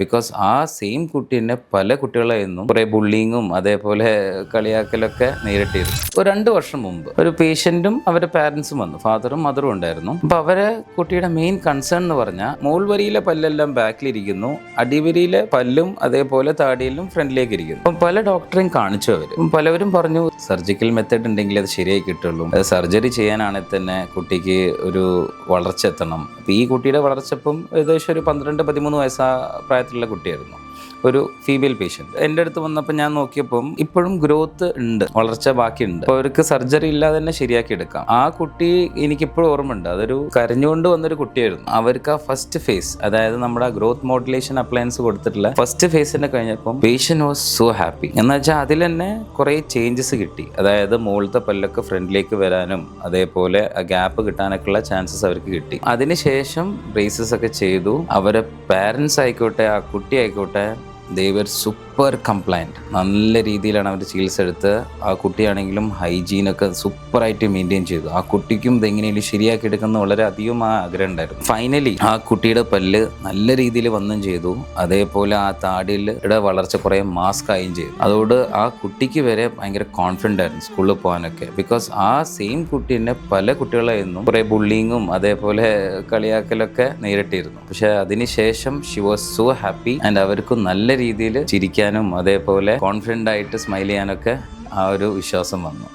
Because ആ same കുട്ടി തന്നെ പല കുട്ടികളെ നിന്നും കുറേ ബുള്ളിങ്ങും അതേപോലെ കളിയാക്കലൊക്കെ നേരിട്ടിരുന്നു. ഒരു 2 വർഷം മുമ്പ് ഒരു പേഷ്യൻറ്റും അവരുടെ പാരൻസും വന്നു, ഫാദറും മദറും ഉണ്ടായിരുന്നു. അപ്പോൾ അവരെ കുട്ടിയുടെ മെയിൻ കൺസേൺ എന്ന് പറഞ്ഞാൽ മോൾ വരിയിലെ പല്ലെല്ലാം ബാക്കിലിരിക്കുന്നു, അടിവരിയിലെ പല്ലും അതേപോലെ താടിയിലും ഫ്രണ്ടിലേക്ക് ഇരിക്കുന്നു. അപ്പം പല ഡോക്ടറെയും കാണിച്ചു അവർ. പലവരും പറഞ്ഞു സർജിക്കൽ മെത്തേഡ് ഉണ്ടെങ്കിൽ അത് ശരിയായി കിട്ടുള്ളൂ, അത് സർജറി ചെയ്യാനാണെങ്കിൽ തന്നെ കുട്ടിക്ക് ഒരു വളർച്ച എത്തണം. അപ്പോൾ ഈ കുട്ടിയുടെ വളർച്ച ഇപ്പം ഏകദേശം ഒരു 12-13 വയസ്സാ പ്രായത്തിലുള്ള കുട്ടിയായിരുന്നു, ഒരു ഫീമെയിൽ പേഷ്യൻറ്റ്. എൻ്റെ അടുത്ത് വന്നപ്പോൾ ഞാൻ നോക്കിയപ്പം ഇപ്പോഴും ഗ്രോത്ത് ഉണ്ട്, വളർച്ച ബാക്കിയുണ്ട്. അപ്പോൾ അവർക്ക് സർജറി ഇല്ലാതെ തന്നെ ശരിയാക്കി എടുക്കാം. ആ കുട്ടി എനിക്കിപ്പോഴും ഓർമ്മയുണ്ട്, അതൊരു കരഞ്ഞുകൊണ്ട് വന്നൊരു കുട്ടിയായിരുന്നു. അവർക്ക് ആ ഫസ്റ്റ് ഫേസ്, അതായത് നമ്മുടെ ഗ്രോത്ത് മോഡുലേഷൻ അപ്ലയൻസ് കൊടുത്തിട്ടുള്ള ഫസ്റ്റ് ഫേസിനെ കഴിഞ്ഞപ്പം പേഷ്യൻ്റ് വാസ് സോ ഹാപ്പി. എന്ന് വെച്ചാൽ അതിൽ തന്നെ കുറേ ചേഞ്ചസ് കിട്ടി. അതായത് മുകളിലത്തെ പല്ലൊക്കെ ഫ്രണ്ടിലേക്ക് വരാനും അതേപോലെ ഗ്യാപ്പ് കിട്ടാനൊക്കെയുള്ള ചാൻസസ് അവർക്ക് കിട്ടി. അതിനുശേഷം ബ്രേസസ് ഒക്കെ ചെയ്തു. അവരെ പാരൻസ് ആയിക്കോട്ടെ ആ കുട്ടി ആയിക്കോട്ടെ, they were super compliant. നല്ല രീതിയിലാണ് അവർ ചികിത്സ എടുത്ത്. ആ കുട്ടിയാണെങ്കിലും ഹൈജീനൊക്കെ സൂപ്പറായിട്ട് മെയിൻറ്റെയിൻ ചെയ്തു. ആ കുട്ടിക്കും ഇതെങ്ങനെയും ശരിയാക്കി എടുക്കുന്ന വളരെ അധികം ആ ആഗ്രഹം ഉണ്ടായിരുന്നു. ഫൈനലി ആ കുട്ടിയുടെ പല്ല് നല്ല രീതിയിൽ വന്നും ചെയ്തു. അതേപോലെ ആ താടിയുടെ വളർച്ച കുറേ മാസ്ക് ആയും ചെയ്തു. അതോട് ആ കുട്ടിക്ക് വരെ ഭയങ്കര കോൺഫിഡൻ്റ് ആയിരുന്നു സ്കൂളിൽ പോകാനൊക്കെ. ബിക്കോസ് ആ സെയിം കുട്ടി തന്നെ പല കുട്ടികളെ നിന്നും കുറേ ബുള്ളിങ്ങും അതേപോലെ കളിയാക്കലൊക്കെ നേരിട്ടിരുന്നു. പക്ഷെ അതിനുശേഷം she was so happy and അവർക്ക് നല്ല രീതിയിൽ ചിരിക്കാനും അതേപോലെ കോൺഫിഡൻ്റ് ആയിട്ട് സ്മൈൽ ചെയ്യാനൊക്കെ ആ ഒരു വിശ്വാസം വന്നു.